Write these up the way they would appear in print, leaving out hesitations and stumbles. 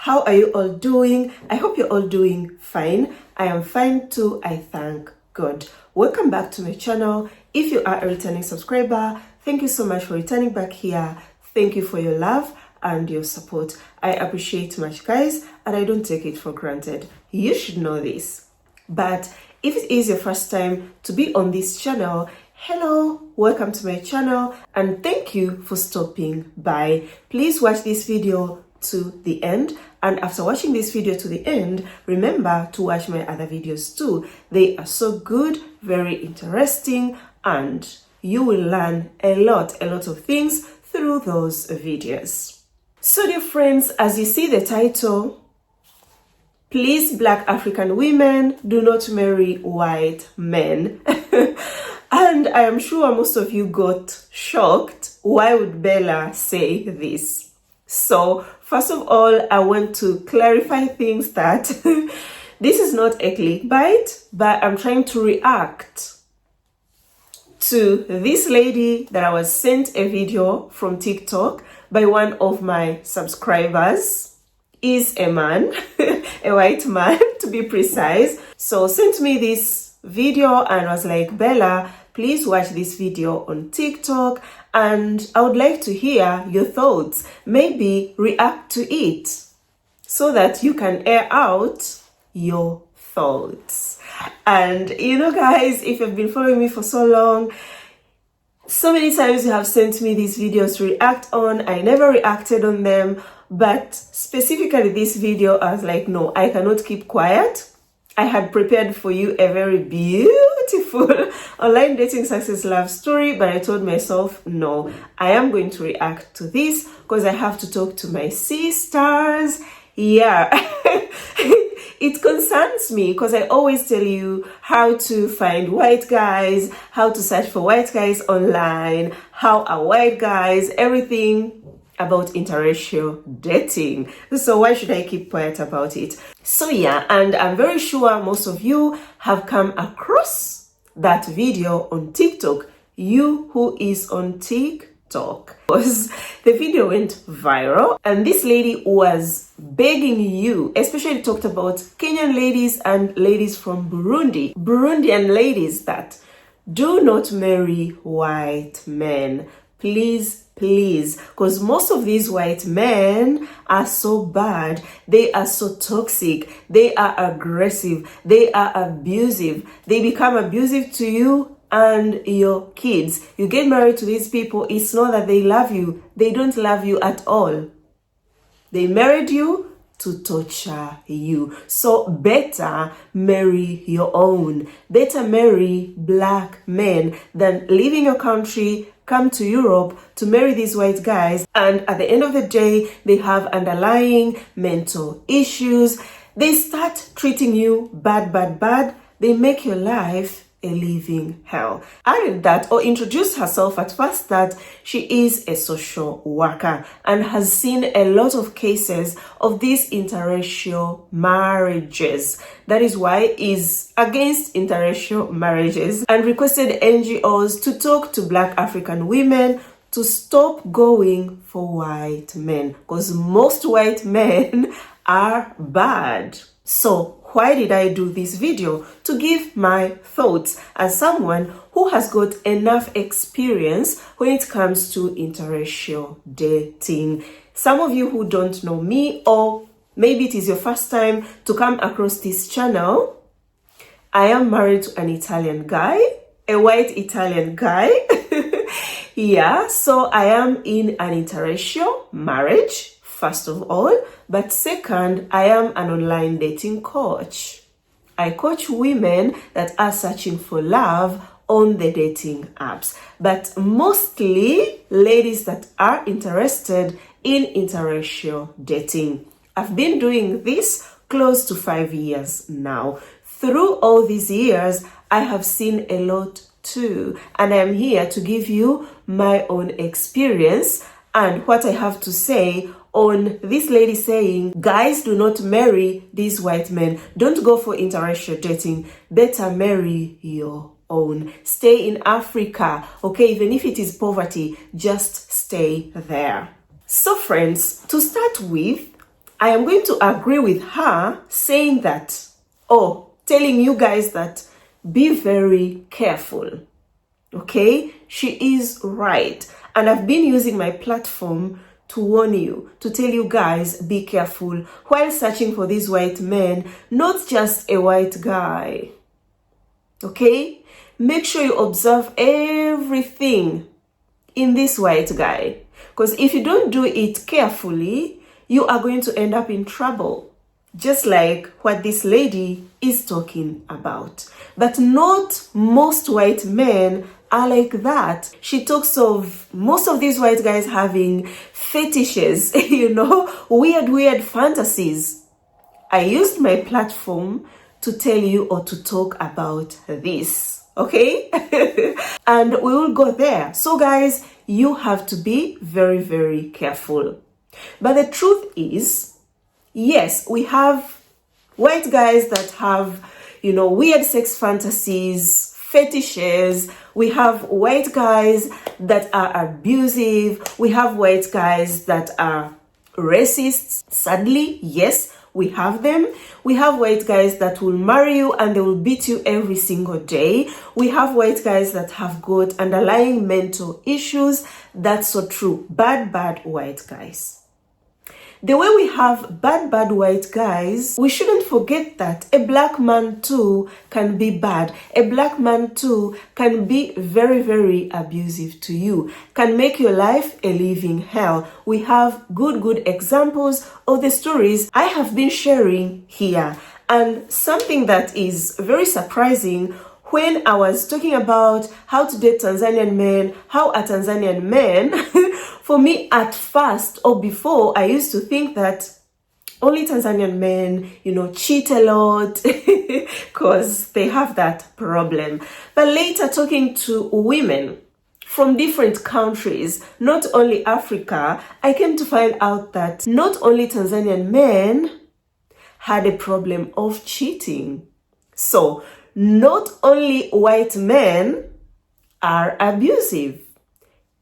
How are you all doing? I hope you're all doing fine. I am fine too, I thank God. Welcome back to my channel. If you are a returning subscriber, thank you so much for returning back here. Thank you for your love and your support. I appreciate much, guys, and I don't take it for granted. You should know this. But if it is your first time to be on this channel, hello, welcome to my channel, and thank you for stopping by. Please watch this video to the end, and after watching this video to the end, remember to watch my other videos too. They are so good, very interesting, and you will learn a lot of things through those videos. So dear friends, as you see the title, please, Black African women, do not marry white men. And I am sure most of you got shocked. Why would Bella say this? So first of all, I want to clarify things that this is not a clickbait, but I'm trying to react to this lady that I was sent a video from TikTok by one of my subscribers. Is a man, a white man to be precise. So sent me this video and was like, Bella, please watch this video on TikTok and I would like to hear your thoughts. Maybe react to it so that you can air out your thoughts. And you know, guys, if you've been following me for so long, so many times you have sent me these videos to react on. I never reacted on them, but specifically this video, I was like, no, I cannot keep quiet. I had prepared for you a very beautiful online dating success love story, but I told myself, no, I am going to react to this because I have to talk to my sisters. Yeah, it concerns me because I always tell you how to find white guys, how to search for white guys online, how are white guys, everything about interracial dating. So why should I keep quiet about it? So yeah, and I'm very sure most of you have come across that video on TikTok. You who is on TikTok, because the video went viral and this lady was begging you, especially talked about Kenyan ladies and ladies from Burundian ladies, that do not marry white men. Please, because most of these white men are so bad. They are so toxic. They are aggressive. They are abusive. They become abusive to you and your kids. You get married to these people, it's not that they love you. They don't love you at all. They married you to torture you. So better marry your own. Better marry black men than leaving your country, come to Europe to marry these white guys, and at the end of the day, they have underlying mental issues. They start treating you bad. They make your life a living hell. Added that, or introduced herself at first, that she is a social worker and has seen a lot of cases of these interracial marriages. That is why is against interracial marriages and requested NGOs to talk to Black African women to stop going for white men, because most white men are bad. So why did I do this video? To give my thoughts as someone who has got enough experience when it comes to interracial dating. Some of you who don't know me, or maybe it is your first time to come across this channel, I am married to an Italian guy, a white Italian guy. Yeah, so I am in an interracial marriage, first of all, but second, I am an online dating coach. I coach women that are searching for love on the dating apps, but mostly ladies that are interested in interracial dating. I've been doing this close to 5 years now. Through all these years, I have seen a lot too, and I'm here to give you my own experience and what I have to say on this lady saying, guys, do not marry these white men. Don't go for interracial dating. Better marry your own. Stay in Africa, okay? Even if it is poverty, just stay there. So friends, to start with, I am going to agree with her saying that, telling you guys that be very careful. Okay, she is right. And I've been using my platform to warn you, to tell you guys, be careful while searching for these white men, not just a white guy. Okay, make sure you observe everything in this white guy, because if you don't do it carefully, you are going to end up in trouble, just like what this lady is talking about. But not most white men are like that. She talks of most of these white guys having fetishes, weird fantasies. I used my platform to tell you or to talk about this, okay? And we will go there. So guys, you have to be very, very careful. But the truth is, yes, we have white guys that have, weird sex fantasies, fetishes. We have white guys that are abusive. We have white guys that are racists. Sadly, yes, we have them. We have white guys that will marry you and they will beat you every single day. We have white guys that have got underlying mental issues. That's so true. Bad white guys. The way we have bad white guys, we shouldn't forget that a black man too can be bad. A black man too can be very, very abusive to you, can make your life a living hell. We have good examples of the stories I have been sharing here. And something that is very surprising, when I was talking about how to date Tanzanian men, how a Tanzanian man, for me at first or before, I used to think that only Tanzanian men, cheat a lot because they have that problem. But later talking to women from different countries, not only Africa, I came to find out that not only Tanzanian men had a problem of cheating. So, not only white men are abusive.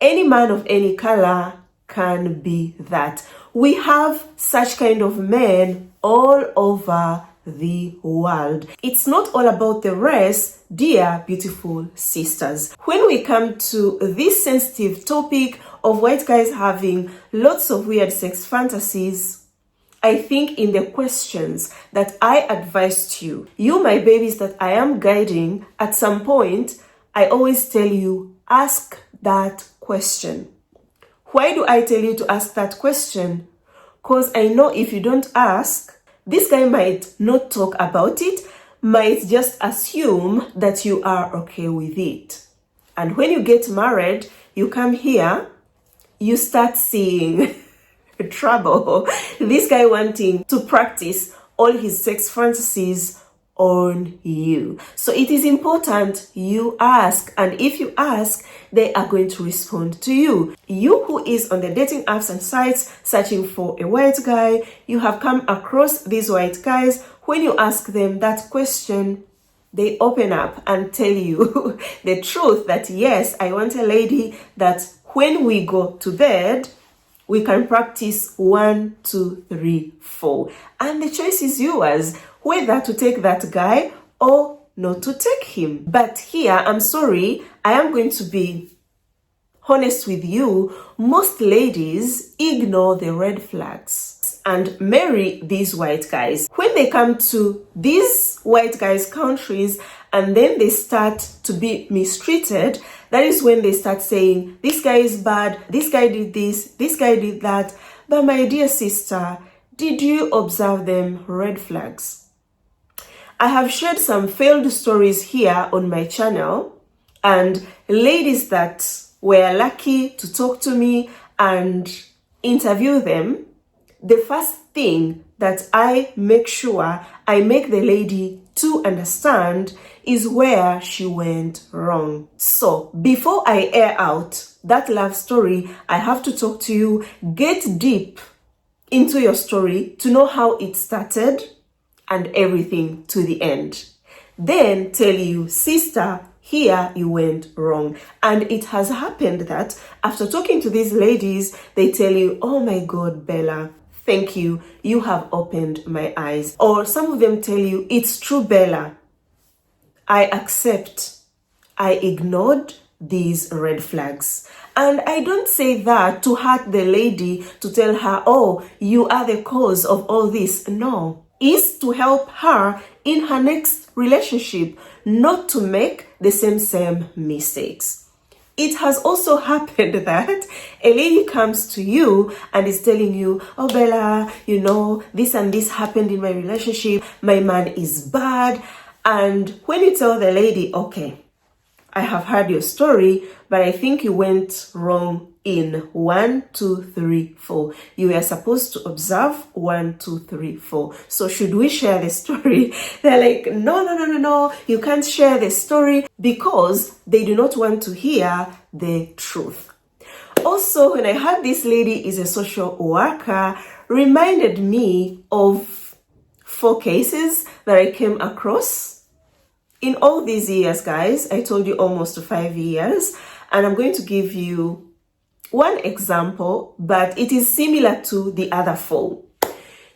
Any man of any color can be that. We have such kind of men all over the world. It's not all about the race, dear beautiful sisters. When we come to this sensitive topic of white guys having lots of weird sex fantasies, I think in the questions that I advised you my babies that I am guiding, at some point, I always tell you, ask that question. Why do I tell you to ask that question? Because I know if you don't ask, this guy might not talk about it, might just assume that you are okay with it. And when you get married, you come here, you start seeing trouble. This guy wanting to practice all his sex fantasies on you. So it is important you ask, and if you ask, they are going to respond to you. You who is on the dating apps and sites searching for a white guy, you have come across these white guys. When you ask them that question, they open up and tell you the truth that yes, I want a lady that when we go to bed, we can practice 1, 2, 3, 4. And the choice is yours, whether to take that guy or not to take him. But here, I'm sorry, I am going to be honest with you. Most ladies ignore the red flags and marry these white guys. When they come to these white guys' countries and then they start to be mistreated, that is when they start saying, this guy is bad, this guy did this guy did that. But my dear sister, did you observe them red flags? I have shared some failed stories here on my channel, and ladies that were lucky to talk to me and interview them, the first thing that I make sure I make the lady to understand is where she went wrong. So before I air out that love story, I have to talk to you, get deep into your story to know how it started and everything to the end. Then tell you, sister, here you went wrong. And it has happened that after talking to these ladies, they tell you, oh my God, Bella, thank you. You have opened my eyes. Or some of them tell you, it's true, Bella. I accept. I ignored these red flags. And I don't say that to hurt the lady, to tell her, oh, you are the cause of all this. No, it's to help her in her next relationship, not to make the same mistakes. It has also happened that a lady comes to you and is telling you, oh, Bella, you know, this and this happened in my relationship. My man is bad. And when you tell the lady, okay, I have heard your story, but I think you went wrong in 1, 2, 3, 4. You were supposed to observe 1, 2, 3, 4. So should we share the story? They're like, no, you can't share the story, because they do not want to hear the truth. Also, when I heard this lady is a social worker, reminded me of 4 cases that I came across in all these years, guys. I told you almost 5 years, and I'm going to give you one example, but it is similar to the other 4.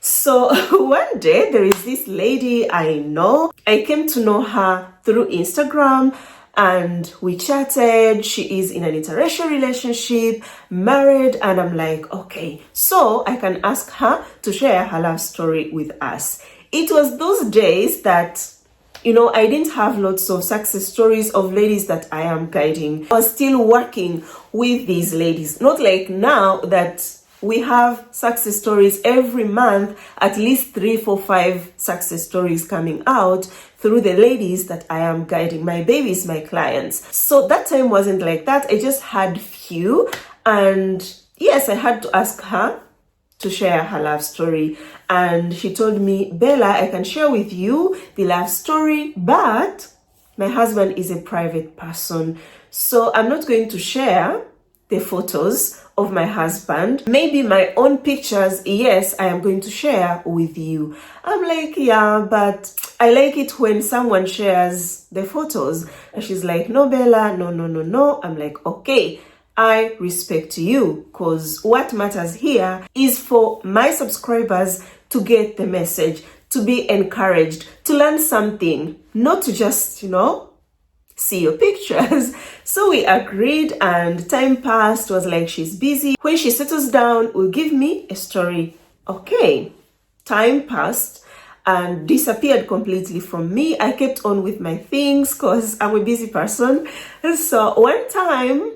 So one day there is this lady I know. I came to know her through Instagram and we chatted. She is in an interracial relationship, married, and I'm like, okay, so I can ask her to share her love story with us. It was those days that, you know, I didn't have lots of success stories of ladies that I am guiding. I was still working with these ladies. Not like now that we have success stories every month, at least 3, 4, 5 success stories coming out through the ladies that I am guiding, my babies, my clients. So that time wasn't like that. I just had few. And yes, I had to ask her to share her love story, and she told me, Bella, I can share with you the love story, but my husband is a private person, so I'm not going to share the photos of my husband. Maybe my own pictures, yes, I am going to share with you. I'm like, yeah, but I like it when someone shares the photos. And she's like, no, Bella, no. I'm like, okay, I respect you, because what matters here is for my subscribers to get the message, to be encouraged, to learn something, not to just, you know, see your pictures. So we agreed, and time passed. Was like, she's busy. When she settles down, will give me a story. Okay, time passed and disappeared completely from me. I kept on with my things because I'm a busy person. And so one time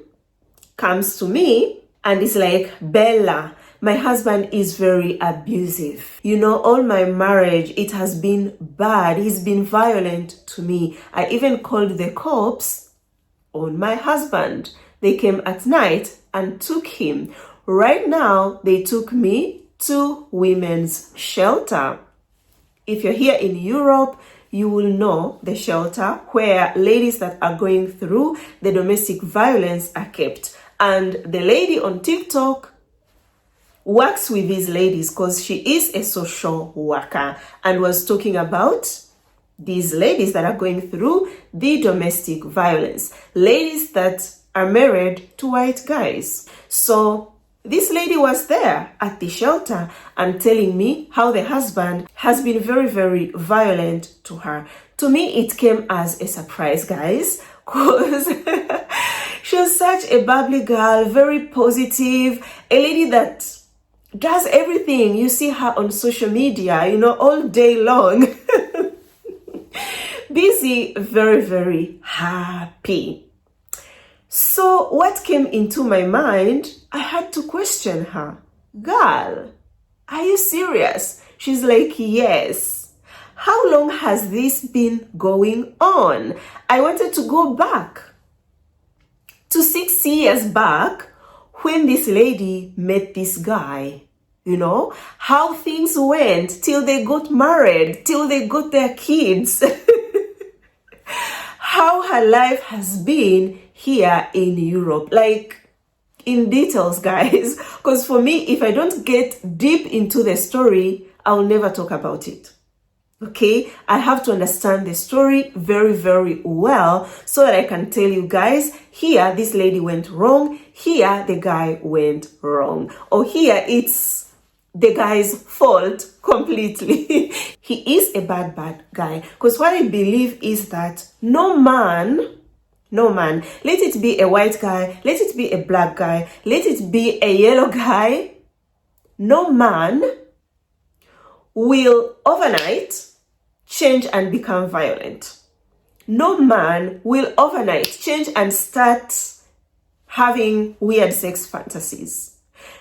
comes to me and is like, Bella, my husband is very abusive. You know, all my marriage, it has been bad. He's been violent to me. I even called the cops on my husband. They came at night and took him. Right now, they took me to women's shelter. If you're here in Europe, you will know the shelter where ladies that are going through the domestic violence are kept. And the lady on TikTok works with these ladies because she is a social worker and was talking about these ladies that are going through the domestic violence, ladies that are married to white guys. So this lady was there at the shelter and telling me how the husband has been very, very violent to her. To me, it came as a surprise, guys, because she was such a bubbly girl, very positive, a lady that does everything. You see her on social media, you know, all day long. Busy, very, very happy. So what came into my mind, I had to question her. Girl, are you serious? She's like, yes. How long has this been going on? I wanted to go back to 6 years back when this lady met this guy. You know, how things went till they got married, till they got their kids. How her life has been here in Europe, like in details, guys. Because for me, if I don't get deep into the story, I'll never talk about it. Okay, I have to understand the story very, very well so that I can tell you guys, here this lady went wrong, here the guy went wrong, or here it's the guy's fault completely. He is a bad guy. Because what I believe is that no man, let it be a white guy, let it be a black guy, let it be a yellow guy, no man will overnight change and become violent. No man will overnight change and start having weird sex fantasies.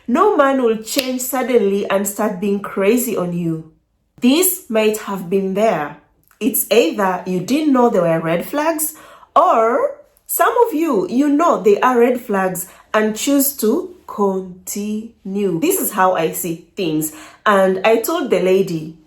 No man will change suddenly and start being crazy on you. This might have been there. It's either you didn't know there were red flags, or some of you, you know they are red flags and choose to continue. This is how I see things. And I told the lady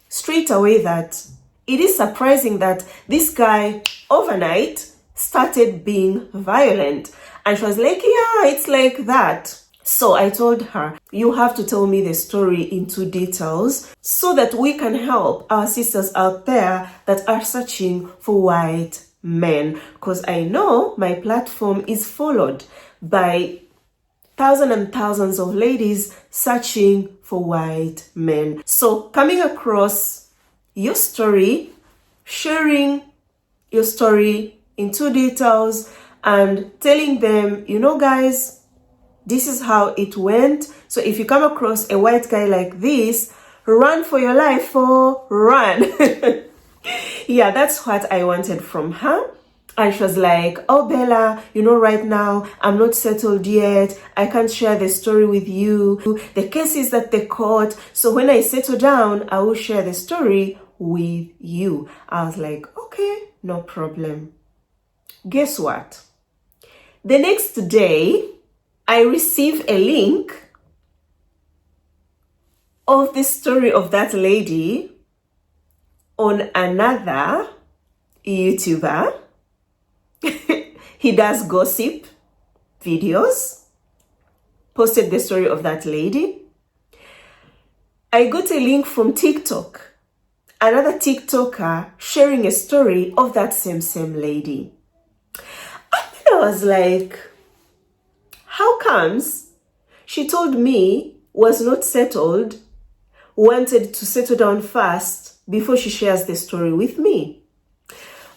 straight away that it is surprising that this guy overnight started being violent. And she was like, yeah, it's like that. So I told her, you have to tell me the story into details so that we can help our sisters out there that are searching for white men. Because I know my platform is followed by thousands and thousands of ladies searching for white men. So coming across your story, sharing your story into details and telling them, you know, guys, this is how it went. So if you come across a white guy like this, run for your life, or run. Yeah, that's what I wanted from her. And she was like, oh, Bella, you know, right now, I'm not settled yet. I can't share the story with you. The cases that they caught. So when I settle down, I will share the story with you. I was like, okay, no problem. Guess what? The next day, I received a link of the story of that lady on another YouTuber. He does gossip videos. Posted the story of that lady. I got a link from TikTok. Another TikToker sharing a story of that same lady. And I was like, how comes she told me was not settled, wanted to settle down fast before she shares the story with me?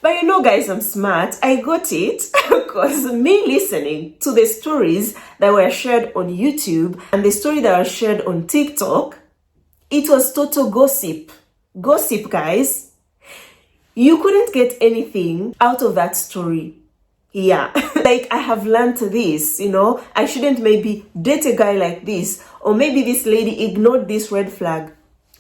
But you know, guys, I'm smart. I got it because me listening to the stories that were shared on YouTube and the story that was shared on TikTok, it was total gossip. Gossip, guys. You couldn't get anything out of that story. Yeah, like I have learned this, you know, I shouldn't maybe date a guy like this, or maybe this lady ignored this red flag.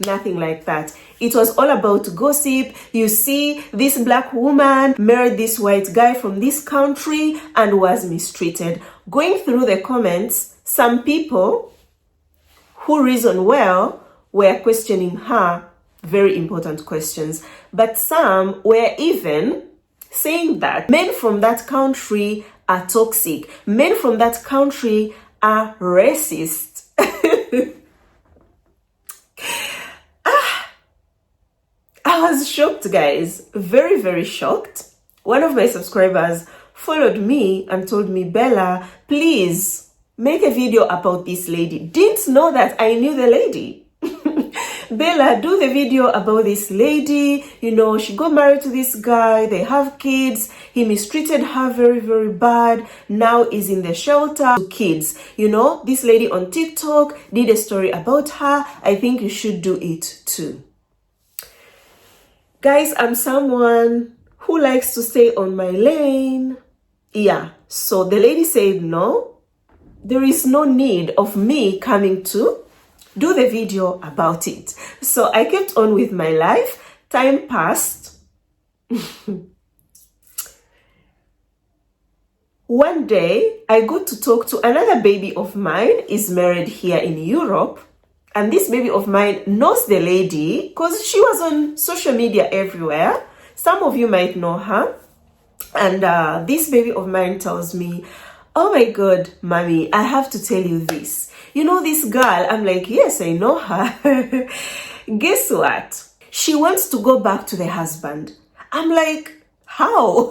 Nothing like that. It was all about gossip. You see, this black woman married this white guy from this country and was mistreated. Going through the comments, some people who reason well were questioning her very important questions, but some were even saying that men from that country are toxic. Men from that country are racist. I was shocked, guys. Very, very shocked. One of my subscribers followed me and told me, Bella, please make a video about this lady. Didn't know that I knew the lady. Bella, do the video about this lady. You know, she got married to this guy. They have kids. He mistreated her very, very bad. Now is in the shelter to kids. You know, this lady on TikTok did a story about her. I think you should do it too. Guys, I'm someone who likes to stay on my lane. Yeah, so the lady said, no, there is no need of me coming to do the video about it. So I kept on with my life. Time passed. One day, I got to talk to another baby of mine, is married here in Europe. And this baby of mine knows the lady because she was on social media everywhere. Some of you might know her. And this baby of mine tells me, oh my God, mommy, I have to tell you this. You know this girl? I'm like, yes, I know her. Guess what? She wants to go back to the husband. I'm like, how?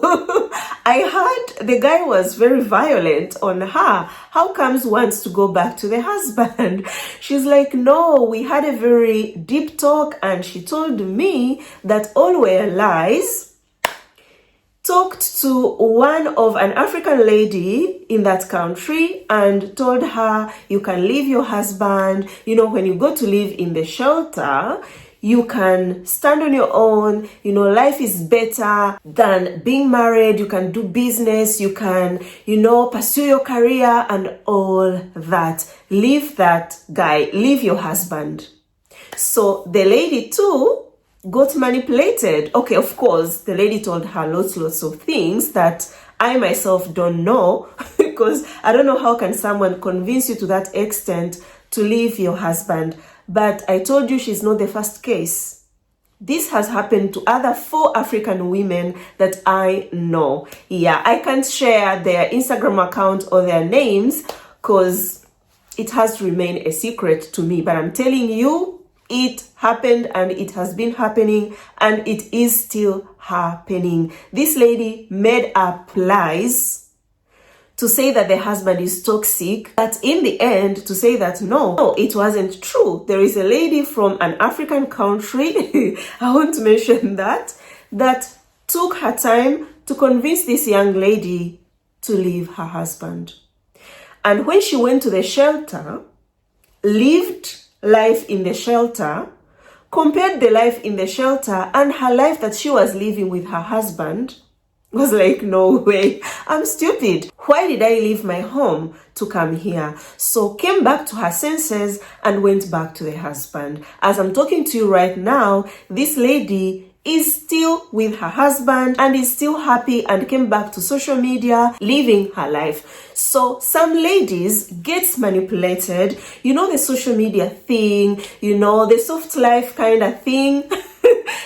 I heard the guy was very violent on her. How comes wants to go back to the husband? She's like, no, we had a very deep talk and she told me that all were lies. Talked to an African lady in that country and told her, you can leave your husband. You know, when you go to live in the shelter, you can stand on your own. You know, life is better than being married. You can do business. You can, you know, pursue your career and all that. Leave that guy. Leave your husband. So the lady too got manipulated. Okay, of course, the lady told her lots of things that I myself don't know because I don't know how can someone convince you to that extent to leave your husband. But I told you she's not the first case. This has happened to other 4 African women that I know. Yeah, I can't share their Instagram account or their names because it has to remain a secret to me. But I'm telling you, it happened and it has been happening and it is still happening. This lady made up lies to say that the husband is toxic, but in the end to say that no, it wasn't true. There is a lady from an African country, I want to mention that took her time to convince this young lady to leave her husband. And when she went to the shelter, lived life in the shelter, compared the life in the shelter and her life that she was living with her husband, was like, no way, I'm stupid. Why did I leave my home to come here? So came back to her senses and went back to the husband. As I'm talking to you right now, this lady is still with her husband and is still happy and came back to social media living her life. So some ladies get manipulated, you know, the social media thing, you know, the soft life kind of thing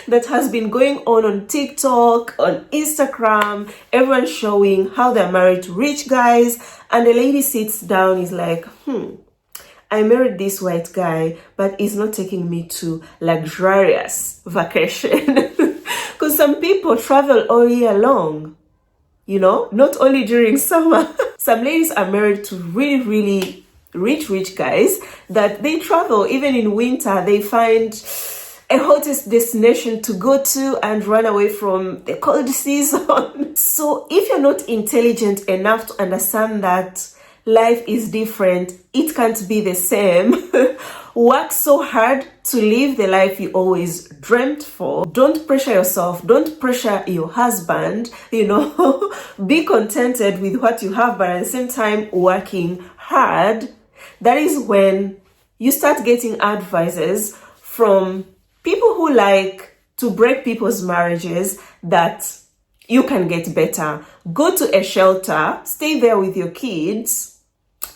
that has been going on TikTok, on Instagram, everyone showing how they're married to rich guys, and the lady sits down, is like, I married this white guy, but he's not taking me to luxurious vacation. Because some people travel all year long, you know, not only during summer. Some ladies are married to really rich guys that they travel. Even in winter, they find a hottest destination to go to and run away from the cold season. So if you're not intelligent enough to understand that life is different, it can't be the same, work so hard to live the life you always dreamt for. Don't pressure yourself, don't pressure your husband, you know. Be contented with what you have, but at the same time working hard. That is when you start getting advices from people who like to break people's marriages that you can get better. Go to a shelter, stay there with your kids,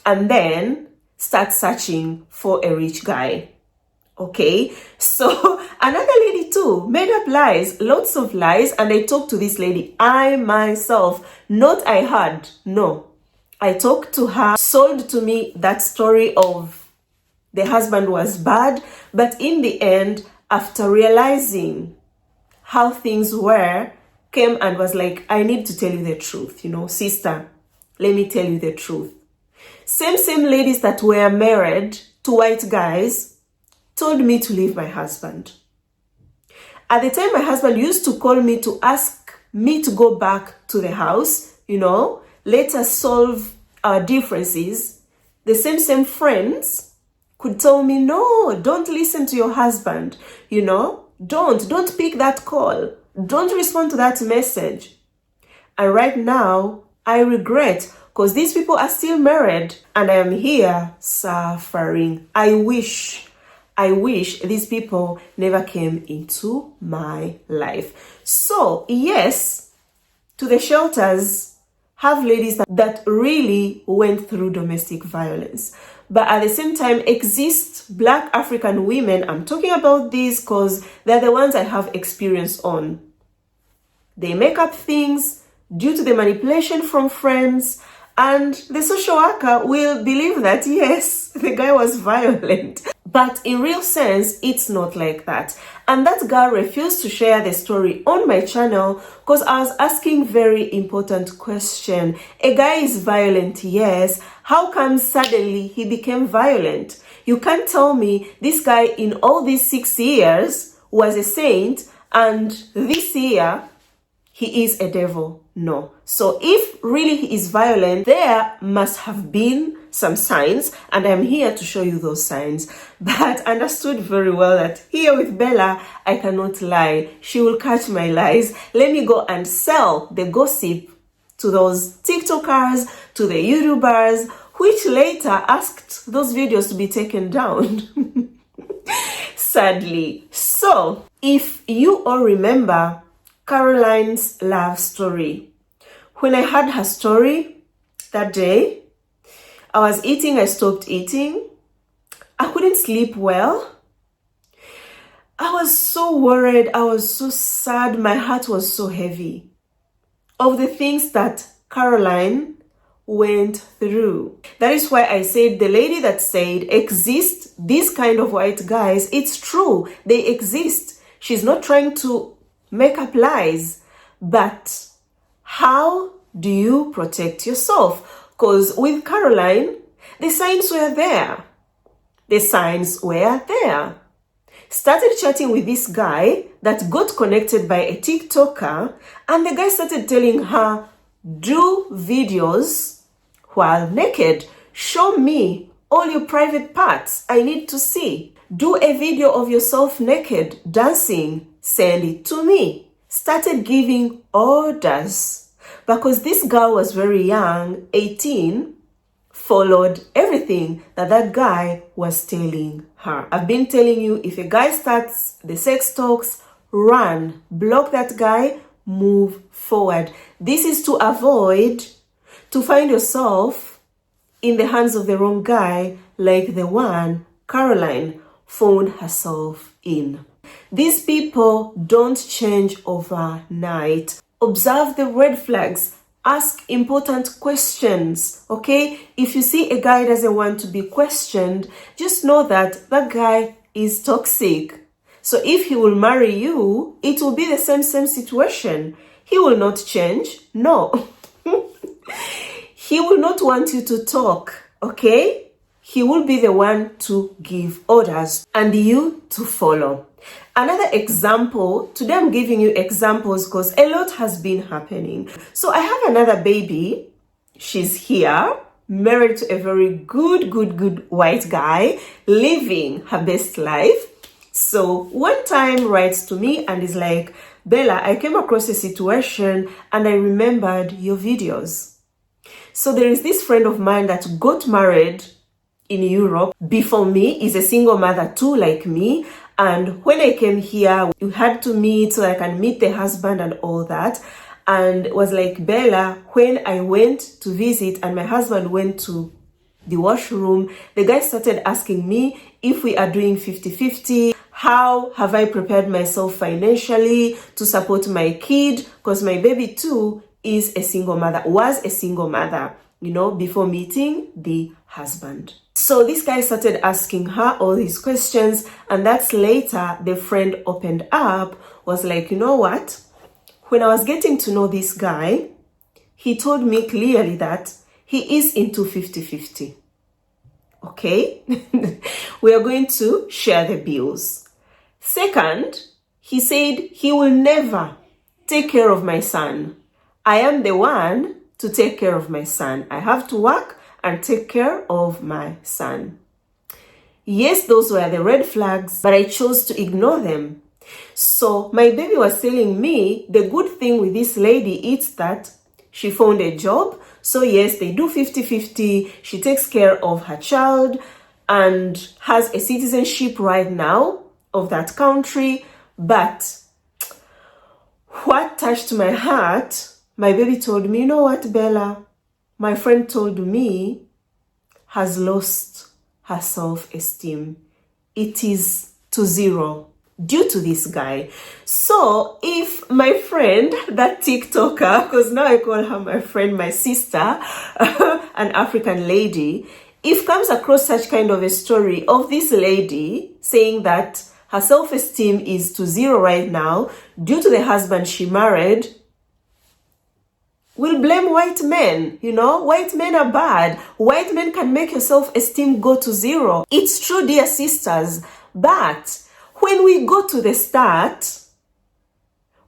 and then start searching for a rich guy. Okay, so another lady too made up lies, lots of lies, and I talked to this lady. I myself, not I heard, no, I talked to her, sold to me that story of the husband was bad, but in the end, after realizing how things were, came and was like, I need to tell you the truth, you know, sister, let me tell you the truth. Same ladies that were married to white guys told me to leave my husband. At the time, my husband used to call me to ask me to go back to the house, you know, let us solve our differences. The same friends could tell me, no, don't listen to your husband, you know, don't pick that call, don't respond to that message. And right now, I regret, because these people are still married and I am here suffering. I wish these people never came into my life. So yes, to the shelters, have ladies that really went through domestic violence. But at the same time, exist Black African women. I'm talking about these because they're the ones I have experience on. They make up things due to the manipulation from friends, And the social worker will believe that, yes, the guy was violent. But in real sense, it's not like that. And that girl refused to share the story on my channel because I was asking very important question. A guy is violent, yes. How come suddenly he became violent? You can't tell me this guy in all these 6 years was a saint and this year he is a devil. No. So if really he is violent, there must have been some signs, and I'm here to show you those signs. But understood very well that here with Bella, I cannot lie. She will catch my lies. Let me go and sell the gossip to those TikTokers, to the YouTubers, which later asked those videos to be taken down. Sadly. So, if you all remember Caroline's love story, when I heard her story that day, I was eating, I stopped eating. I couldn't sleep well. I was so worried. I was so sad. My heart was so heavy of the things that Caroline went through. That is why I said the lady that said exist these kind of white guys, it's true. They exist. She's not trying to make up lies. But how do you protect yourself? Because with Caroline, the signs were there. The signs were there. Started chatting with this guy that got connected by a TikToker, and the guy started telling her, do videos while naked. Show me all your private parts. I need to see. Do a video of yourself naked, dancing. Send it to me. Started giving orders. Because this girl was very young, 18, followed everything that guy was telling her. I've been telling you, if a guy starts the sex talks, run, block that guy, move forward. This is to avoid to find yourself in the hands of the wrong guy, like the one Caroline found herself in. These people don't change overnight. Observe the red flags. Ask important questions, okay? If you see a guy doesn't want to be questioned, just know that that guy is toxic. So if he will marry you, it will be the same situation. He will not change. No. He will not want you to talk, okay? He will be the one to give orders and you to follow. Another example, today I'm giving you examples because a lot has been happening. So I have another baby. She's here, married to a very good white guy, living her best life. So one time writes to me and is like, Bella, I came across a situation and I remembered your videos. So there is this friend of mine that got married in Europe before me, is a single mother too, like me. And when I came here, we had to meet so I can meet the husband and all that. And it was like, Bella, when I went to visit and my husband went to the washroom, the guy started asking me if we are doing 50-50. How have I prepared myself financially to support my kid? Because my baby too is a single mother, was a single mother, you know, before meeting the husband. So this guy started asking her all these questions, and that's later the friend opened up, was like, you know what? When I was getting to know this guy, he told me clearly that he is into 50-50. Okay? We are going to share the bills. Second, he said he will never take care of my son. I am the one to take care of my son. I have to work and take care of my son. Yes, those were the red flags, but I chose to ignore them. So my baby was telling me the good thing with this lady is that she found a job. So yes, they do 50-50. She takes care of her child and has a citizenship right now of that country. But what touched my heart, my baby told me, you know what, Bella? My friend told me has lost her self-esteem. It is to zero. due to this guy. So if my friend, that TikToker, because now I call her my friend, my sister, an African lady, if comes across such kind of a story of this lady saying that her self-esteem is to zero right now due to the husband she married, will blame white men. White men are bad. White men can make your self-esteem go to zero. It's true, dear sisters, but when we go to the start,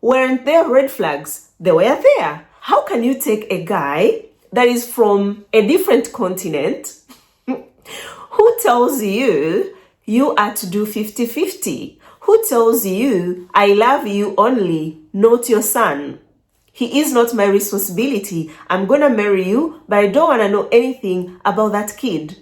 weren't there red flags? They were there. How can you take a guy that is from a different continent who tells you you are to do 50-50? Who tells you, I love you only, not your son? He is not my responsibility. I'm gonna marry you, but I don't wanna know anything about that kid.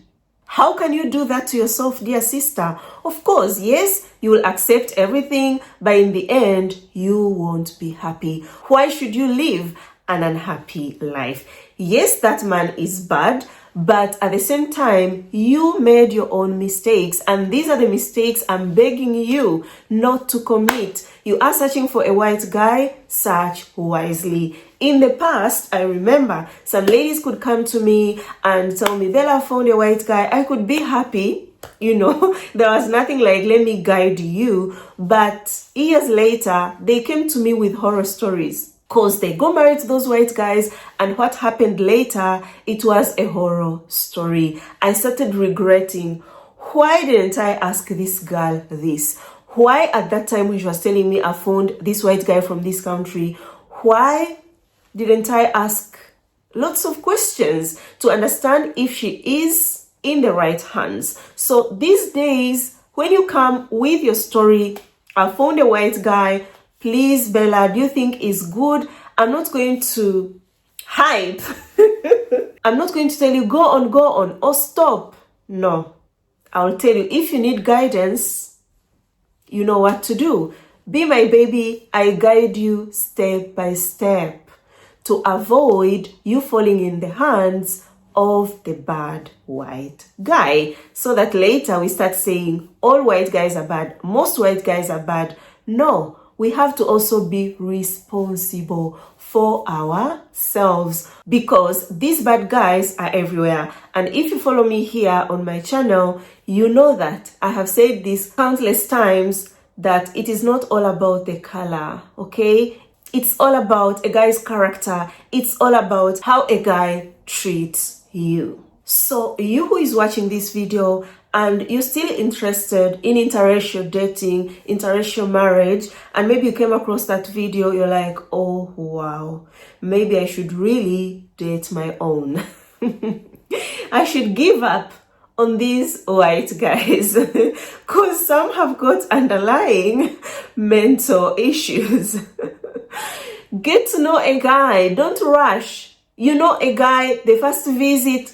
How can you do that to yourself, dear sister? Of course, yes, you will accept everything, but in the end, you won't be happy. Why should you live an unhappy life? Yes, that man is bad, but at the same time, you made your own mistakes, and these are the mistakes I'm begging you not to commit. You are searching for a white guy, search wisely. In the past, I remember some ladies could come to me and tell me, Bella, I found a white guy. I could be happy. There was nothing like, let me guide you. But years later, they came to me with horror stories. Because they got married to those white guys, and what happened later, it was a horror story. I started regretting, why didn't I ask this girl this? Why at that time when she was telling me I found this white guy from this country, why didn't I ask lots of questions to understand if she is in the right hands? So these days, when you come with your story, I found a white guy, please, Bella, do you think is good? I'm not going to hype. I'm not going to tell you, go on, or stop. No, I'll tell you, if you need guidance, you know what to do. Be my baby, I guide you step by step to avoid you falling in the hands of the bad white guy, so that later we start saying all white guys are bad, most white guys are bad. No, we have to also be responsible for ourselves, because these bad guys are everywhere. And if you follow me here on my channel, you know that I have said this countless times, that it is not all about the color, okay? It's all about a guy's character. It's all about how a guy treats you. So you who is watching this video and you're still interested in interracial dating, interracial marriage, and maybe you came across that video, you're like, oh wow, maybe I should really date my own. I should give up on these white guys, because some have got underlying mental issues. Get to know a guy, don't rush. You know a guy, the first visit,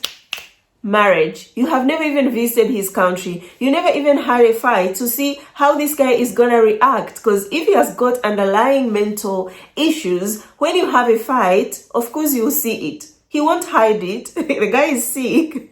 marriage. You have never even visited his country. You never even had a fight to see how this guy is gonna react, because if he has got underlying mental issues, when you have a fight, of course you'll see it. He won't hide it. The guy is sick.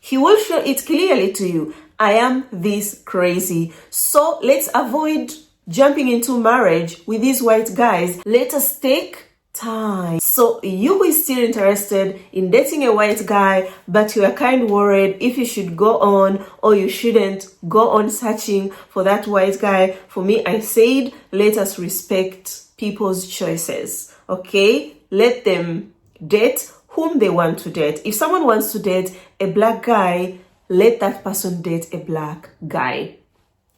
He will show it clearly to you. I am this crazy. So let's avoid jumping into marriage with these white guys. Let us take time. So you who is still interested in dating a white guy, but you are kind of worried if you should go on or you shouldn't go on searching for that white guy. For me, I said, let us respect people's choices. Okay? Let them date whom they want to date. If someone wants to date a black guy, let that person date a black guy.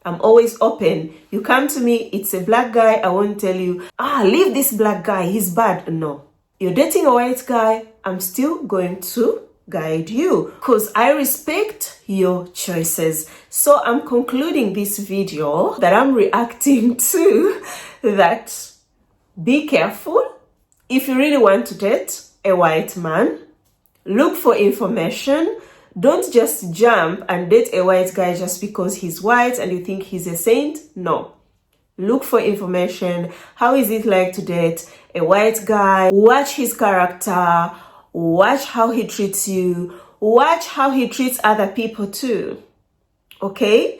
I'm always open. You come to me, it's a black guy, I won't tell you, leave this black guy, he's bad. No. You're dating a white guy, I'm still going to guide you, because I respect your choices. So I'm concluding this video that I'm reacting to, that be careful. If you really want to date a white man, look for information. Don't just jump and date a white guy just because he's white and you think he's a saint. No. Look for information. How is it like to date a white guy? Watch his character. Watch how he treats you. Watch how he treats other people too. okay?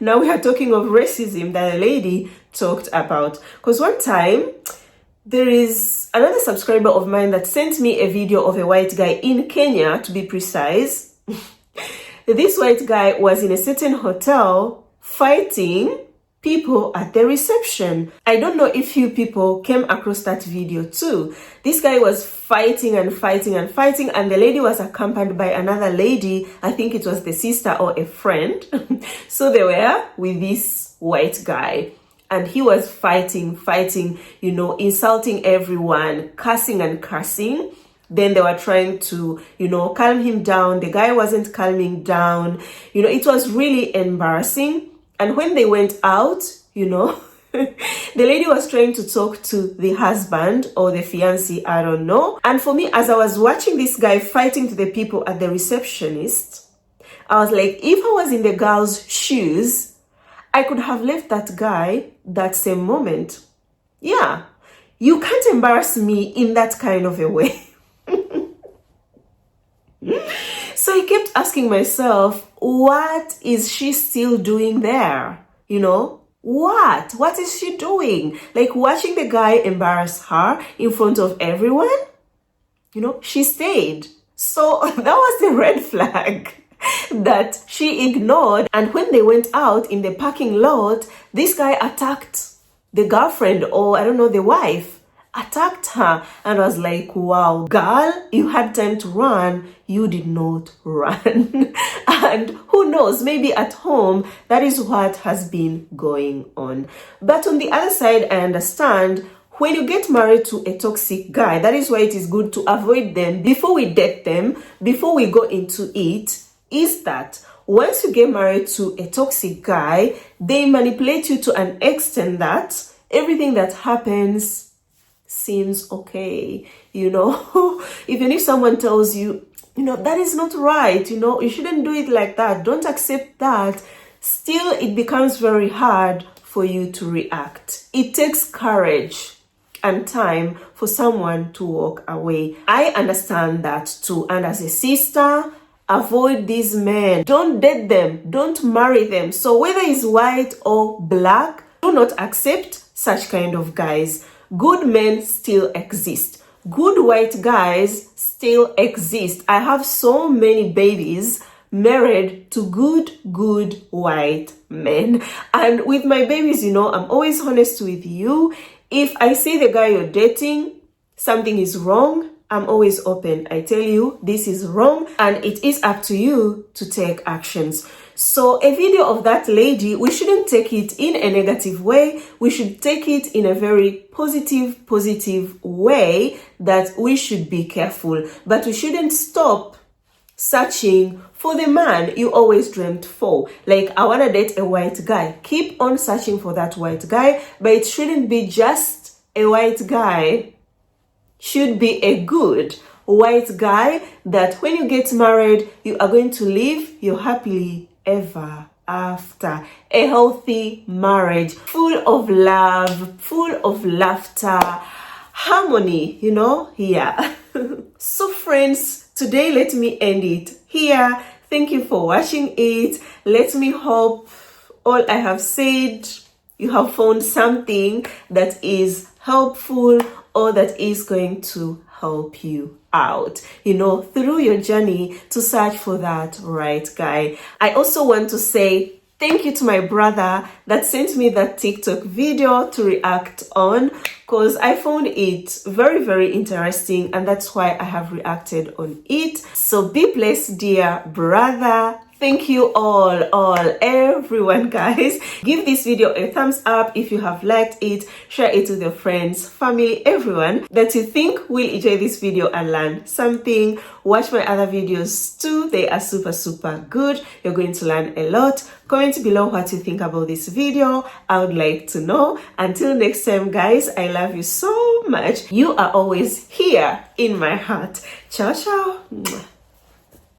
Now we are talking of racism that a lady talked about. Because one time, there is another subscriber of mine that sent me a video of a white guy in Kenya, to be precise. This white guy was in a certain hotel fighting people at the reception. I don't know if you people came across that video too. This guy was fighting and fighting and fighting, and the lady was accompanied by another lady. I think it was the sister or a friend. So they were with this white guy. And he was fighting, you know, insulting everyone, cursing and cursing. Then they were trying to, you know, calm him down. The guy wasn't calming down. You know, it was really embarrassing. And when they went out, you know, the lady was trying to talk to the husband or the fiancé, I don't know. And for me, as I was watching this guy fighting to the people at the receptionist, I was like, if I was in the girl's shoes, I could have left that guy that same moment. Yeah, you can't embarrass me in that kind of a way. So I kept asking myself, what is she still doing there? You know, what is she doing? Like, watching the guy embarrass her in front of everyone? You know, she stayed. So that was the red flag that she ignored. And when they went out in the parking lot, this guy attacked the girlfriend, or I don't know, the wife, attacked her. And I was like, wow, girl, you had time to run, you did not run. And who knows, maybe at home that is what has been going on. But on the other side, I understand when you get married to a toxic guy, that is why it is good to avoid them before we date them, before we go into it. Is that once you get married to a toxic guy, they manipulate you to an extent that everything that happens seems okay, you know. Even if someone tells you, you know, that is not right, you know, you shouldn't do it like that, don't accept that, still it becomes very hard for you to react. It takes courage and time for someone to walk away. I understand that too. And as a sister, avoid these men. Don't date them. Don't marry them. So whether it's white or black, do not accept such kind of guys. Good men still exist. Good white guys still exist. I have so many babies married to good white men. And with my babies, you know, I'm always honest with you. If I see the guy you're dating, something is wrong, I'm always open. I tell you, this is wrong, and it is up to you to take actions. So a video of that lady, we shouldn't take it in a negative way. We should take it in a very positive way, that we should be careful. But we shouldn't stop searching for the man you always dreamt for. Like, I want to date a white guy. Keep on searching for that white guy, but it shouldn't be just a white guy. Should be a good white guy that when you get married, you are going to live your happily ever after. A healthy marriage, full of love, full of laughter, harmony, you know, yeah. So friends, today let me end it here. Thank you for watching it. Let me hope all I have said, you have found something that is helpful or that is going to help you out, you know, through your journey to search for that right guy. I also want to say thank you to my brother that sent me that TikTok video to react on, because I found it very interesting, and that's why I have reacted on it. So be blessed, dear brother. Thank you all, everyone, guys. Give this video a thumbs up if you have liked it. Share it with your friends, family, everyone that you think will enjoy this video and learn something. Watch my other videos too. They are super good. You're going to learn a lot. Comment below what you think about this video. I would like to know. Until next time, guys, I love you so much. You are always here in my heart. Ciao.